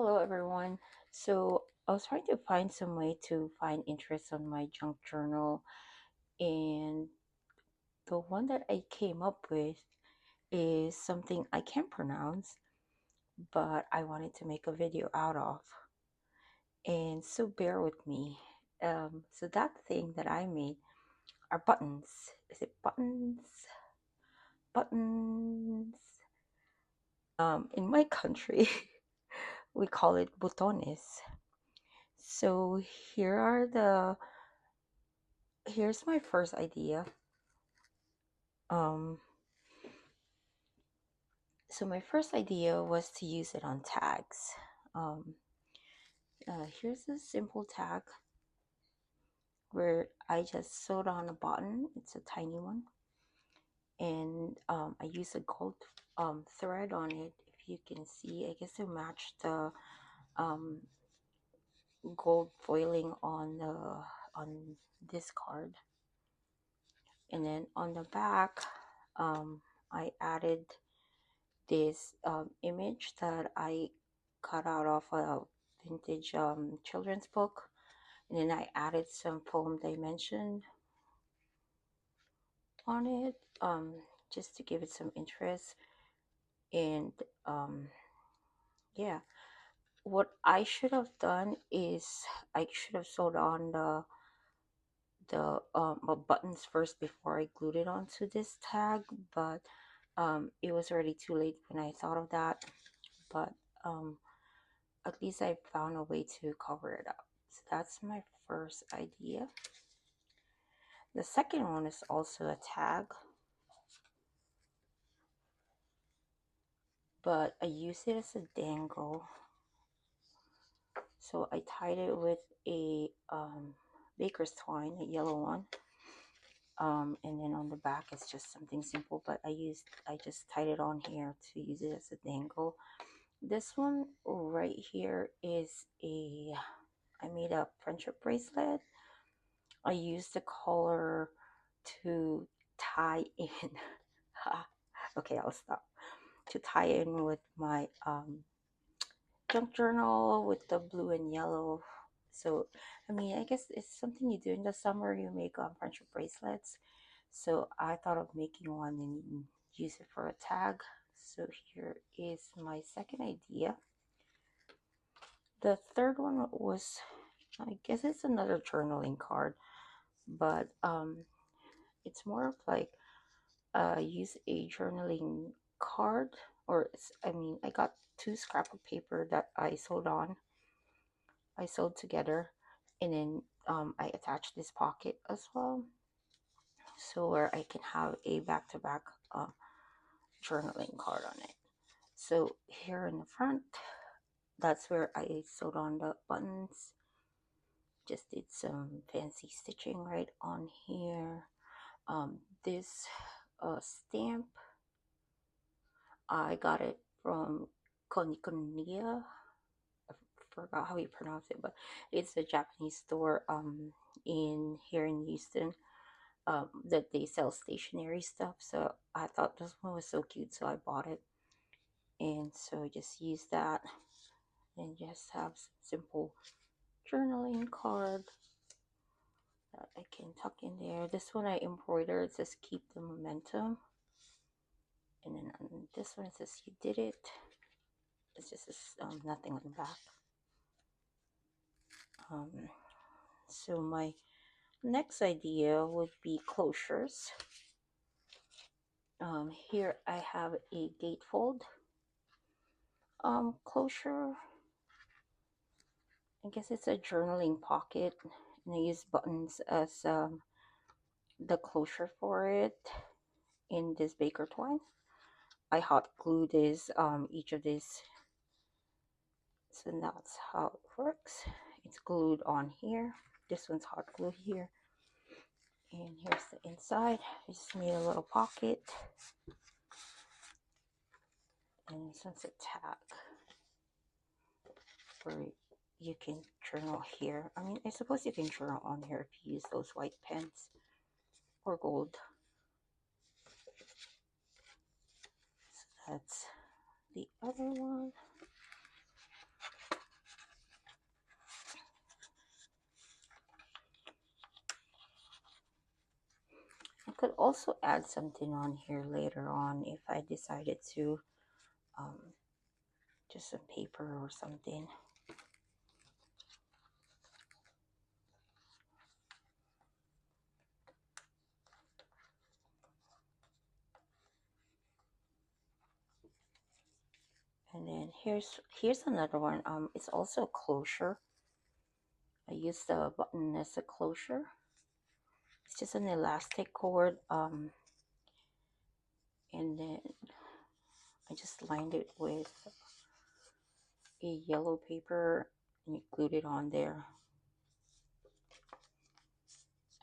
Hello, everyone. So, I was trying to find some way to find interest on my junk journal, and the one that I came up with is something I can't pronounce, but I wanted to make a video out of. And so, bear with me. So, that thing that I made are buttons. Is it buttons? Buttons. In my country, we call it botones. So, here are the here's my first idea. Um, so my first idea was to use it on tags. Um, Here's a simple tag where I just sewed on a button. It's a tiny one, and I use a gold thread on it. If you can see, I guess to match the um, gold foiling on this card, and then on the back, I added this image that I cut out of a vintage children's book, and then I added some poem dimension on it, just to give it some interest. And um, yeah, what I should have done is I should have sewed on the buttons first before I glued it onto this tag, but it was already too late when I thought of that. But um, at least I found a way to cover it up. So that's my first idea. The second one is also a tag, but I use it as a dangle. So I tied it with a baker's twine, a yellow one. And then on the back it's just something simple, but I just tied it on here to use it as a dangle. This one right here is I made a friendship bracelet. I used the color to tie in. Okay, I'll stop. To tie in with my junk journal with the blue and yellow. So, I mean, I guess it's something you do in the summer. You make friendship bracelets. So I thought of making one and use it for a tag. So here is my second idea. The third one was, I guess it's another journaling card, but it's more of like use a journaling card, or I mean, I got two scrap of paper that I sewed together, and then I attached this pocket as well, so where I can have a back-to-back journaling card on it. So here in the front, that's where I sewed on the buttons. Just did some fancy stitching right on here. This stamp, I got it from Konikonia. I forgot how you pronounce it, but it's a Japanese store in here in Houston, that they sell stationery stuff. So I thought this one was so cute, so I bought it, and so just use that and just have some simple journaling card that I can tuck in there. This one I embroidered, it says keep the momentum, and then on this one it says you did it. It's just nothing on the back. Um, so my next idea would be closures. Here I have a gatefold closure. I guess it's a journaling pocket, and I use buttons as the closure for it in this baker twine. I hot glue this each of these, so that's how it works. It's glued on here. This one's hot glued here, and here's the inside. I just made a little pocket, and this one's a tag where you can journal here. I mean, I suppose you can journal on here if you use those white pens or gold. So that's the other one. could also add something on here later on if I decided to, um, just some paper or something. And then here's another one. It's also a closure. I use the button as a closure. It's just an elastic cord. And then I just lined it with a yellow paper and you glued it on there.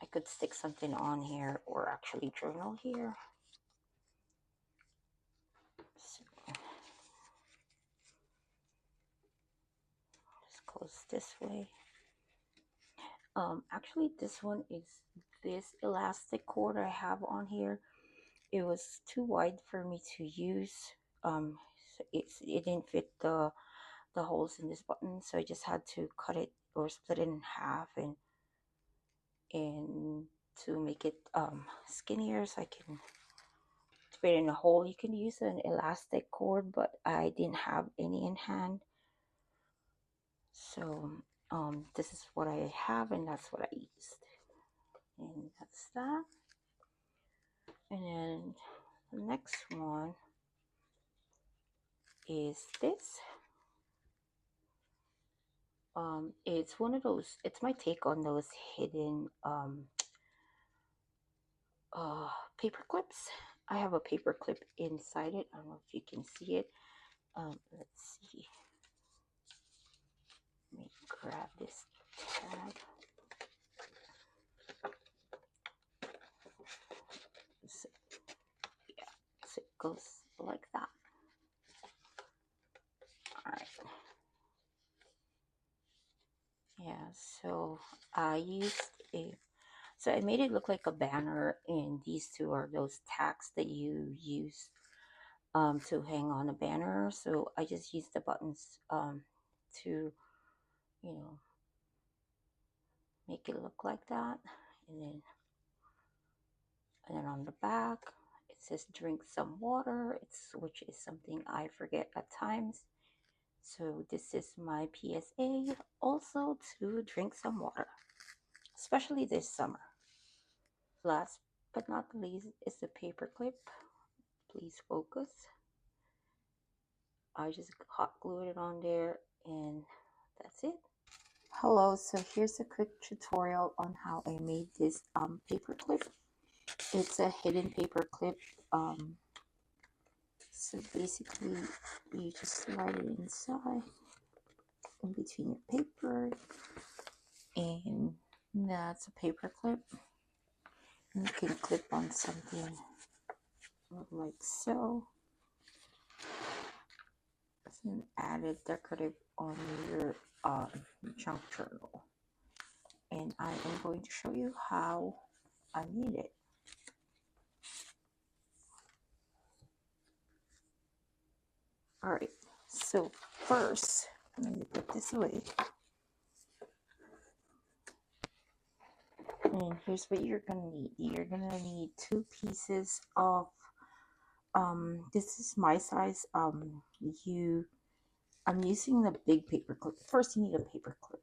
I could stick something on here or actually journal here. So, just close this way. Actually, this one is this elastic cord I have on here. It was too wide for me to use. So it didn't fit the holes in this button, so I just had to cut it or split it in half and to make it skinnier so I can fit in a hole. You can use an elastic cord, but I didn't have any in hand, so this is what I have and that's what I used, and that's that. And then the next one is this. It's one of those, it's my take on those hidden paper clips. I have a paper clip inside it. I don't know if you can see it. Let's see. Let me grab this tag. So, yeah, so it goes like that. All right. Yeah, so I used so I made it look like a banner, and these two are those tacks that you use to hang on a banner. So I just used the buttons to, you know, make it look like that. And then on the back it says drink some water, which is something I forget at times. So this is my PSA also, to drink some water, especially this summer. Last but not least is the paper clip. Please focus. I just hot glued it on there and that's it. Hello, so here's a quick tutorial on how I made this paper clip. It's a hidden paper clip. So basically you just slide it inside in between your paper, and that's a paper clip. And you can clip on something like so. It's an added decorative on your junk journal. And I am going to show you how I made it. Alright, so first, let me put this away. And here's what you're gonna need. You're gonna need 2 pieces of this is my size. I'm using the big paper clip. First you need a paper clip.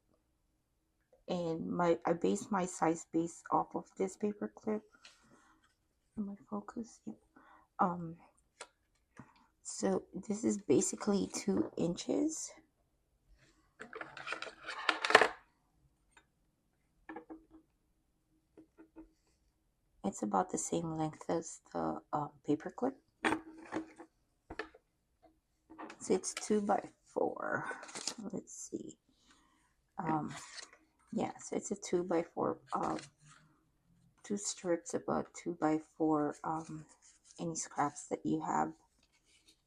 And I base my size based off of this paper clip. Am I focused? Yep. So this is basically 2 inches. It's about the same length as the paper clip. So it's 2 by 4. Let's see. Yeah, so it's a 2 by 4. 2 strips, about 2 by 4. Any scraps that you have,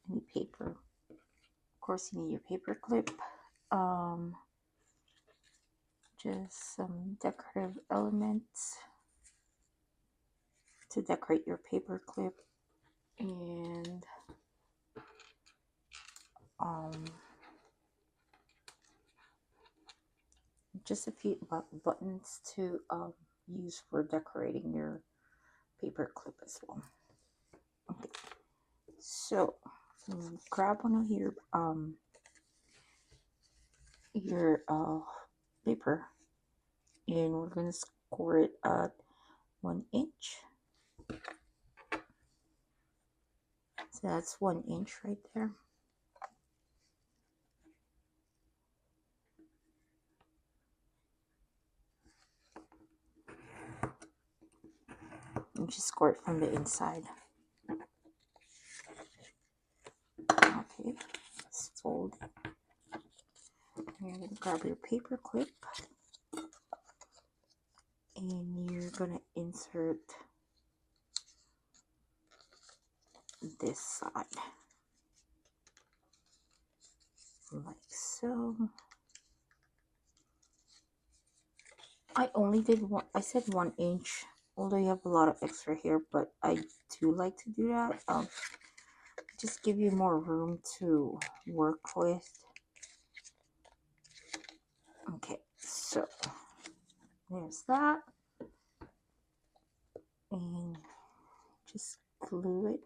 any paper. Of course, you need your paper clip. Just some decorative elements to decorate your paper clip, and just a few buttons to use for decorating your paper clip as well. Okay, so grab one of your paper, and we're gonna score it at 1 inch. So that's 1 inch right there. And just score it from the inside. Okay, let's fold it. You're gonna grab your paper clip, and you're gonna insert this side like so. I only did one. I said 1 inch, although you have a lot of extra here, but I do like to do that. Just give you more room to work with. Okay, so there's that, and just glue it.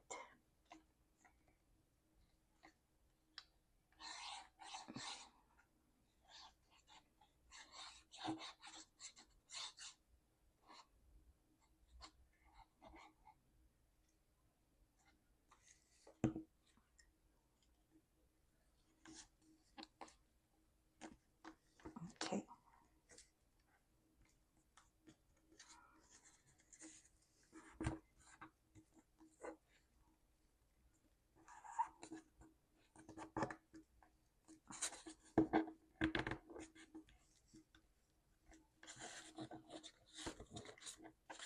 Okay.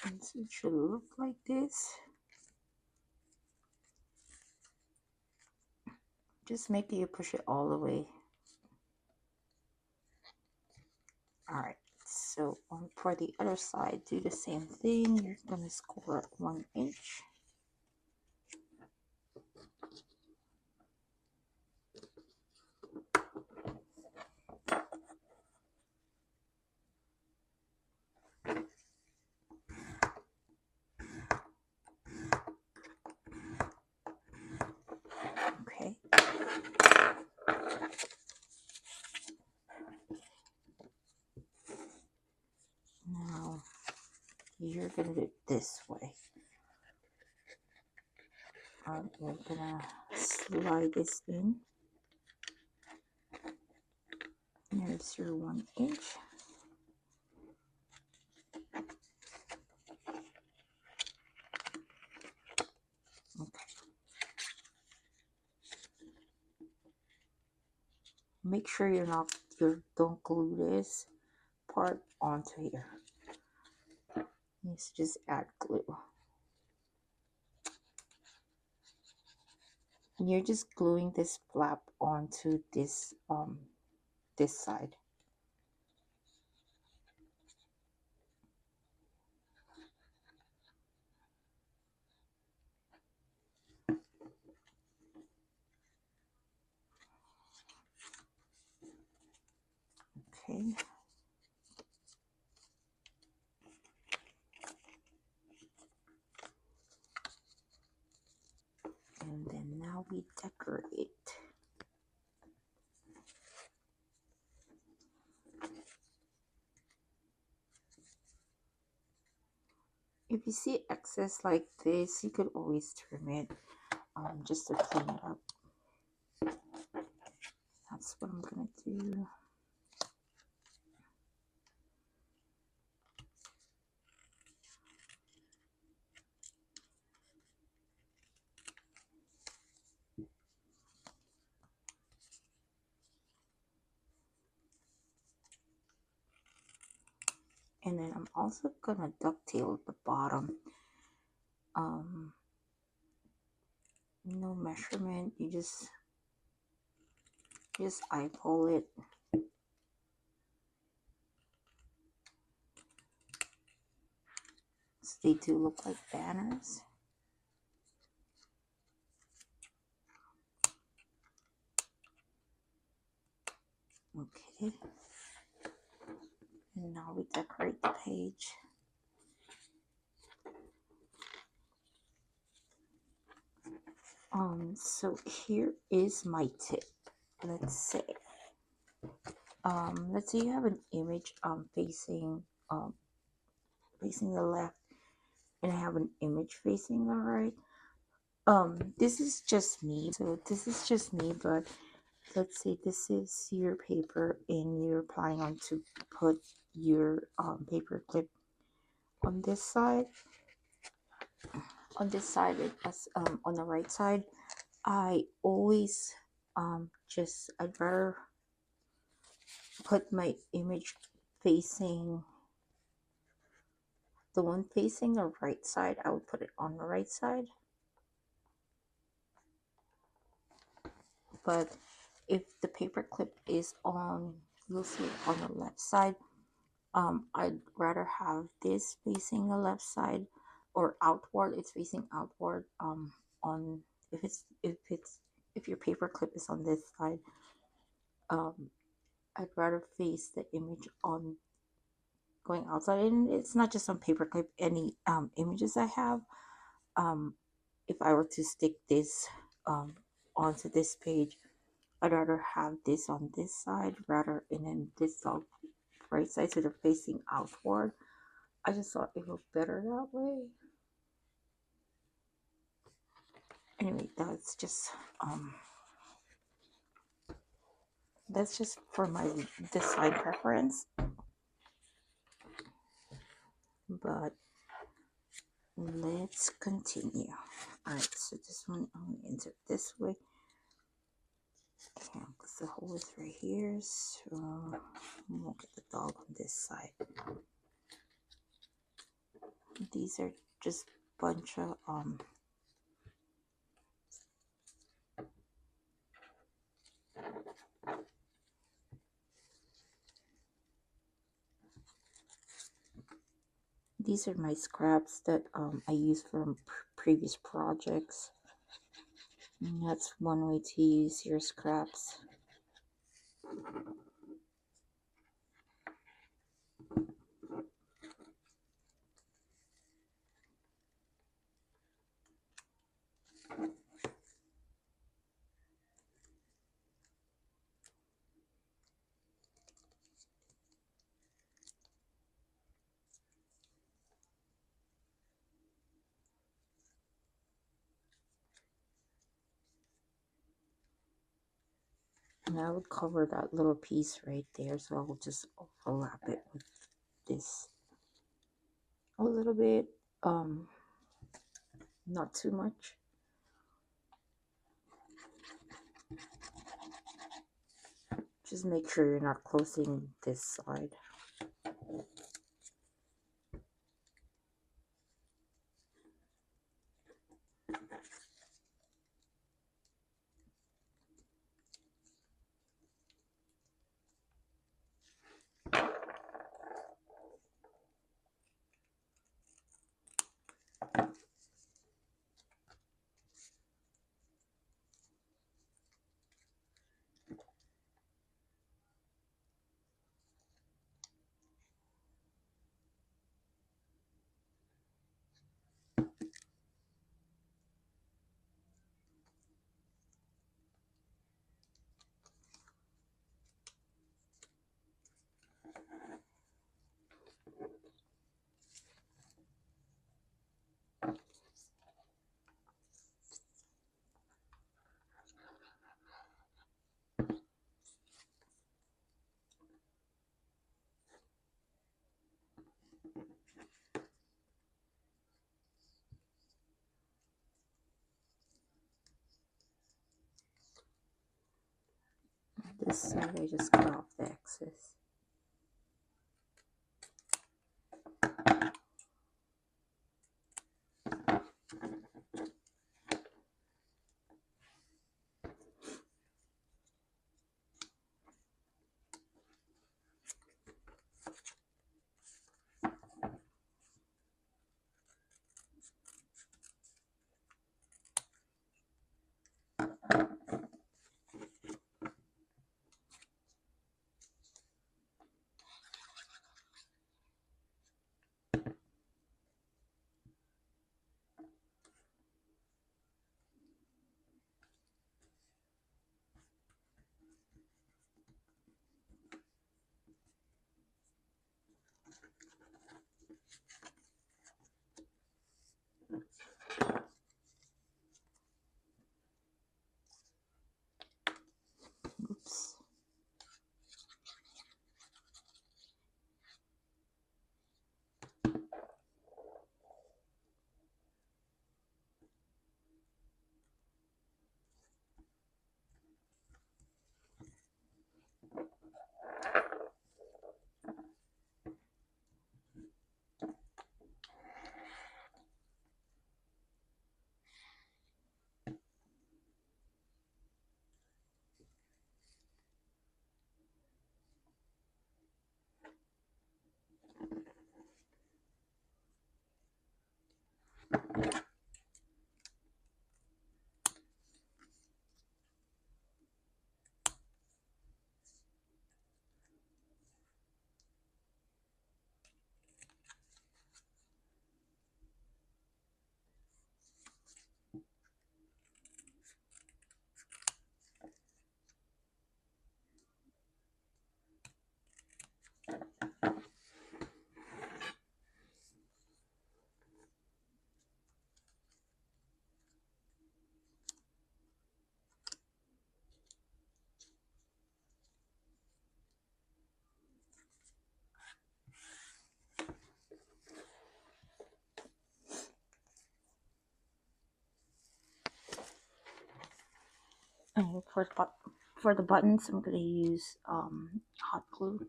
And so it should look like this. Just make it, you push it all the way. Alright, so for the other side, do the same thing. You're going to score 1 inch. Okay. Now, you're going to do it this way. We're going to slide this in. There's your 1 inch. Okay. Make sure you don't glue this part onto here. Just add glue. And you're just gluing this flap onto this side. Okay. And then now we decorate. If you see excess like this, you could always trim it just to clean it up. That's what I'm gonna do. And then I'm also gonna ducktail the bottom. No measurement, you just eyeball it. So they do look like banners. Okay. And now we decorate the page. So here is my tip. Let's say, you have an image um facing the left, and I have an image facing the right. This is just me. So this is just me, but let's say this is your paper and you're planning on to put your paper clip on this side. On this side, on the right side, I always I'd rather put my image facing the one facing the right side. I would put it on the right side. But if the paper clip is on, you'll see it on the left side. I'd rather have this facing the left side or outward. It's facing outward. On if your paper clip is on this side, um, I'd rather face the image on going outside. And it's not just on paperclip. Any images I have, um, if I were to stick this onto this page, I'd rather have this on this side rather and then this on right side, so they're facing outward. I just thought it looked better that way. Anyway, that's just for my design preference. But let's continue. Alright, so this one I'm going to insert this way. Okay, because the hole is right here, so we'll get the dog on this side. These are just a bunch of these are my scraps that I used from previous projects. And that's one way to use your scraps. And I would cover that little piece right there, so I'll just overlap it with this a little bit, not too much. Just make sure you're not closing this side. This side, I just cut off the excess. And for the buttons, I'm going to use hot glue.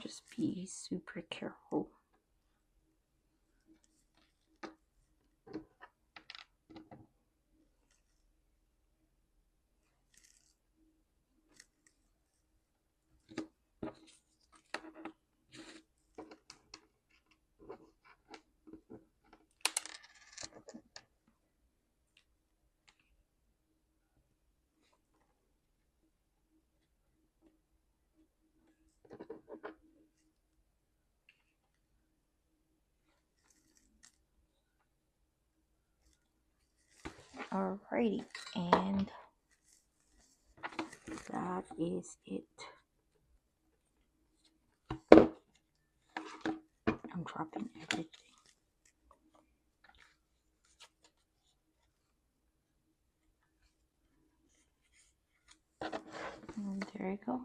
Just be super careful. Alrighty, and that is it. I'm dropping everything. And there you go.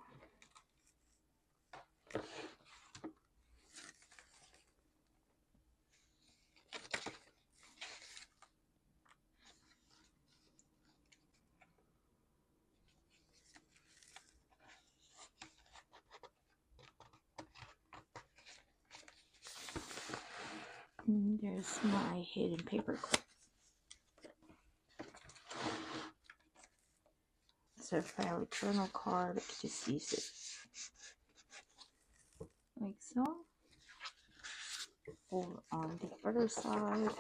And there's my hidden paper clip. So if I have a journal card, I can just use it like so. Or on the other side.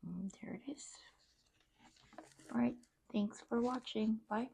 And there it is. Alright, thanks for watching. Bye.